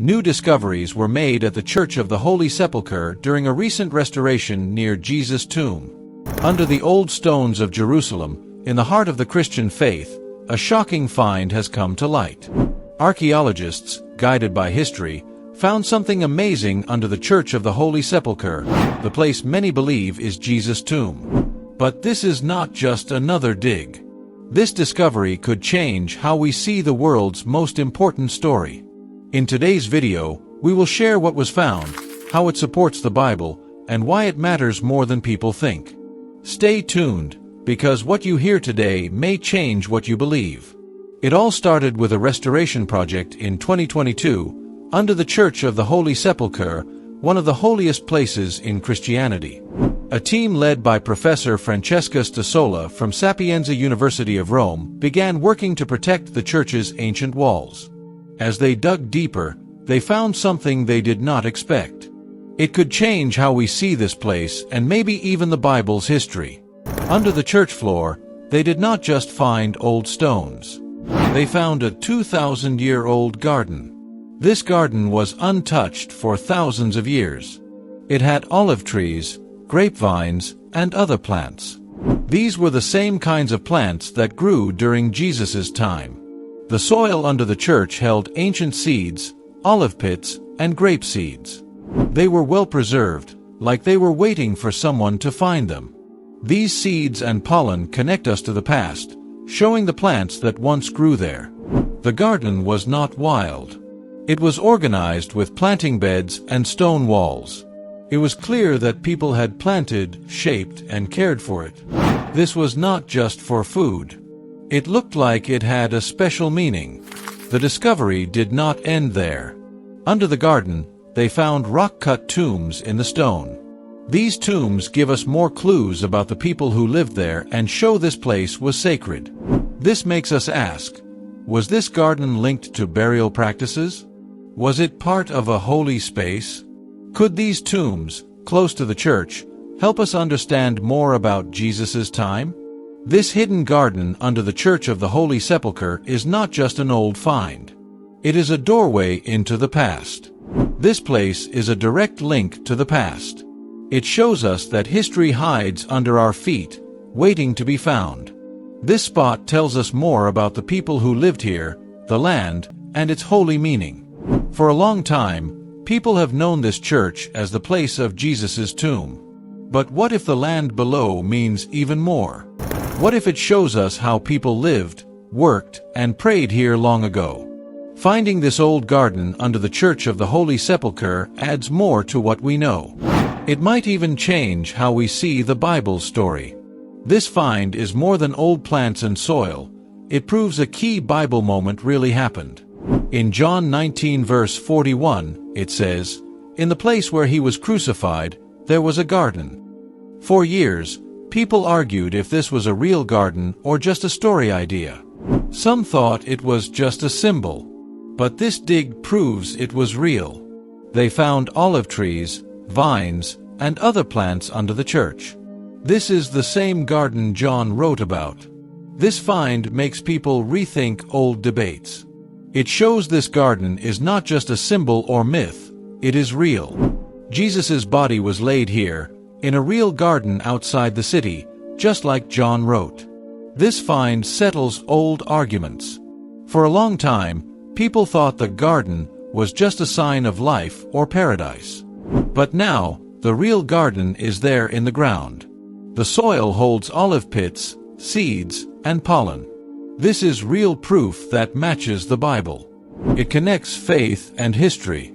New discoveries were made at the Church of the Holy Sepulchre during a recent restoration near Jesus' tomb. Under the old stones of Jerusalem, in the heart of the Christian faith, a shocking find has come to light. Archaeologists, guided by history, found something amazing under the Church of the Holy Sepulchre, the place many believe is Jesus' tomb. But this is not just another dig. This discovery could change how we see the world's most important story. In today's video, we will share what was found, how it supports the Bible, and why it matters more than people think. Stay tuned, because what you hear today may change what you believe. It all started with a restoration project in 2022, under the Church of the Holy Sepulchre, one of the holiest places in Christianity. A team led by Professor Francesca Stasola from Sapienza University of Rome began working to protect the church's ancient walls. As they dug deeper, they found something they did not expect. It could change how we see this place and maybe even the Bible's history. Under the church floor, they did not just find old stones. They found a 2,000-year-old garden. This garden was untouched for thousands of years. It had olive trees, grapevines, and other plants. These were the same kinds of plants that grew during Jesus' time. The soil under the church held ancient seeds, olive pits, and grape seeds. They were well preserved, like they were waiting for someone to find them. These seeds and pollen connect us to the past, showing the plants that once grew there. The garden was not wild. It was organized with planting beds and stone walls. It was clear that people had planted, shaped, and cared for it. This was not just for food. It looked like it had a special meaning. The discovery did not end there. Under the garden, they found rock-cut tombs in the stone. These tombs give us more clues about the people who lived there and show this place was sacred. This makes us ask, was this garden linked to burial practices? Was it part of a holy space? Could these tombs, close to the church, help us understand more about Jesus' time? This hidden garden under the Church of the Holy Sepulchre is not just an old find. It is a doorway into the past. This place is a direct link to the past. It shows us that history hides under our feet, waiting to be found. This spot tells us more about the people who lived here, the land, and its holy meaning. For a long time, people have known this church as the place of Jesus' tomb. But what if the land below means even more? What if it shows us how people lived, worked, and prayed here long ago? Finding this old garden under the Church of the Holy Sepulchre adds more to what we know. It might even change how we see the Bible's story. This find is more than old plants and soil. It proves a key Bible moment really happened. In John 19 verse 41, it says, "In the place where he was crucified, there was a garden." For years, people argued if this was a real garden or just a story idea. Some thought it was just a symbol. But this dig proves it was real. They found olive trees, vines, and other plants under the church. This is the same garden John wrote about. This find makes people rethink old debates. It shows this garden is not just a symbol or myth, it is real. Jesus' body was laid here, in a real garden outside the city, just like John wrote. This find settles old arguments. For a long time, people thought the garden was just a sign of life or paradise. But now, the real garden is there in the ground. The soil holds olive pits, seeds, and pollen. This is real proof that matches the Bible. It connects faith and history.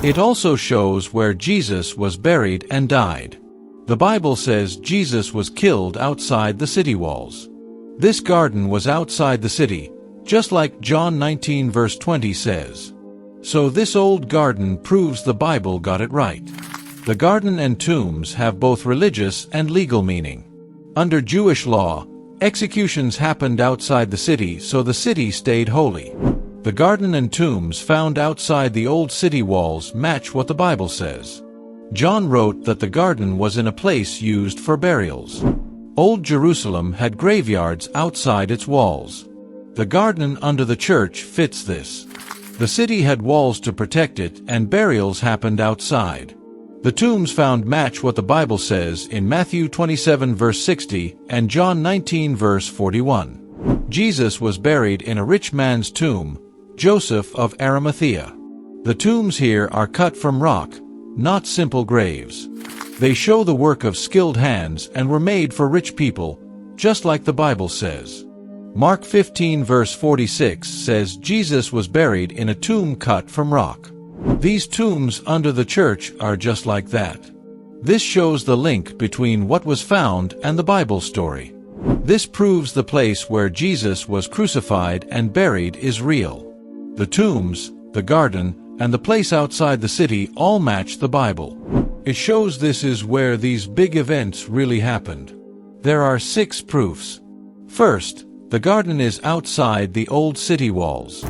It also shows where Jesus was buried and died. The Bible says Jesus was killed outside the city walls. This garden was outside the city, just like John 19 verse 20 says. So this old garden proves the Bible got it right. The garden and tombs have both religious and legal meaning. Under Jewish law, executions happened outside the city, so the city stayed holy. The garden and tombs found outside the old city walls match what the Bible says. John wrote that the garden was in a place used for burials. Old Jerusalem had graveyards outside its walls. The garden under the church fits this. The city had walls to protect it, and burials happened outside. The tombs found match what the Bible says in Matthew 27 verse 60 and John 19 verse 41. Jesus was buried in a rich man's tomb, Joseph of Arimathea. The tombs here are cut from rock, not simple graves. They show the work of skilled hands and were made for rich people, just like the Bible says. Mark 15 verse 46 says Jesus was buried in a tomb cut from rock. These tombs under the church are just like that. This shows the link between what was found and the Bible story. This proves the place where Jesus was crucified and buried is real. The tombs, the garden, and the place outside the city all match the Bible. It shows this is where these big events really happened. There are 6 proofs. First, the garden is outside the old city walls.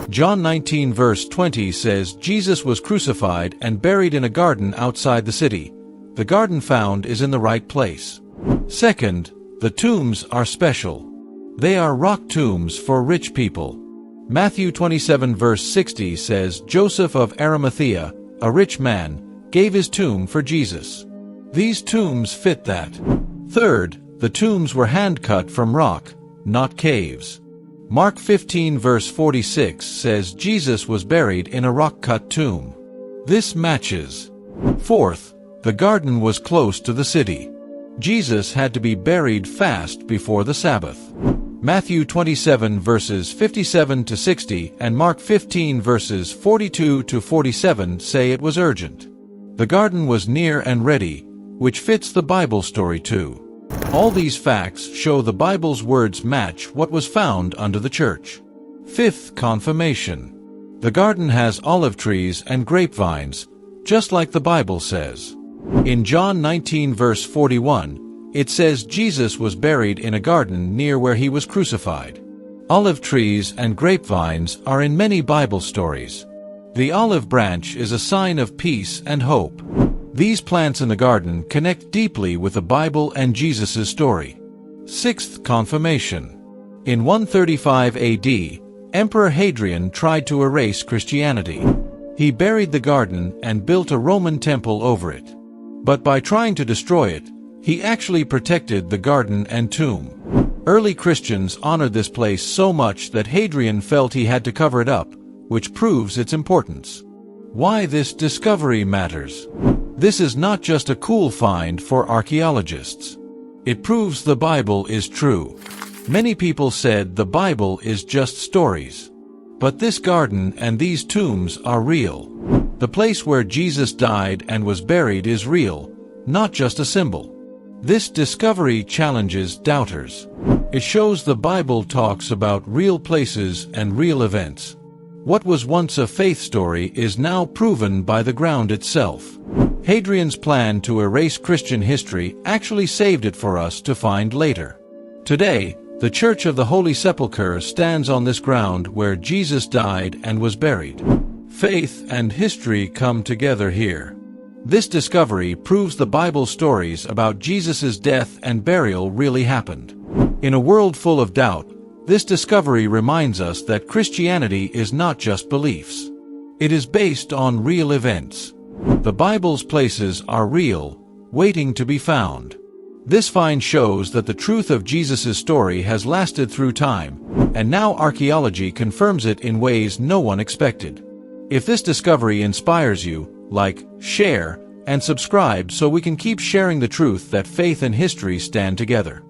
John 19 verse 20 says Jesus was crucified and buried in a garden outside the city. The garden found is in the right place. Second, the tombs are special. They are rock tombs for rich people. Matthew 27 verse 60 says Joseph of Arimathea, a rich man, gave his tomb for Jesus. These tombs fit that. Third, the tombs were hand-cut from rock, not caves. Mark 15 verse 46 says Jesus was buried in a rock-cut tomb. This matches. Fourth, the garden was close to the city. Jesus had to be buried fast before the Sabbath. Matthew 27 verses 57 to 60 and Mark 15 verses 42 to 47 say it was urgent. The garden was near and ready, which fits the Bible story too. All these facts show the Bible's words match what was found under the church. Fifth, confirmation. The garden has olive trees and grapevines, just like the Bible says. In John 19 verse 41, it says Jesus was buried in a garden near where he was crucified. Olive trees and grapevines are in many Bible stories. The olive branch is a sign of peace and hope. These plants in the garden connect deeply with the Bible and Jesus' story. Sixth, confirmation. In 135 AD, Emperor Hadrian tried to erase Christianity. He buried the garden and built a Roman temple over it. But by trying to destroy it, he actually protected the garden and tomb. Early Christians honored this place so much that Hadrian felt he had to cover it up, which proves its importance. Why this discovery matters. This is not just a cool find for archaeologists. It proves the Bible is true. Many people said the Bible is just stories. But this garden and these tombs are real. The place where Jesus died and was buried is real, not just a symbol. This discovery challenges doubters. It shows the Bible talks about real places and real events. What was once a faith story is now proven by the ground itself. Hadrian's plan to erase Christian history actually saved it for us to find later. Today, the Church of the Holy Sepulchre stands on this ground where Jesus died and was buried. Faith and history come together here. This discovery proves the Bible stories about Jesus' death and burial really happened. In a world full of doubt, this discovery reminds us that Christianity is not just beliefs. It is based on real events. The Bible's places are real, waiting to be found. This find shows that the truth of Jesus' story has lasted through time, and now archaeology confirms it in ways no one expected. If this discovery inspires you, like, share, and subscribe so we can keep sharing the truth that faith and history stand together.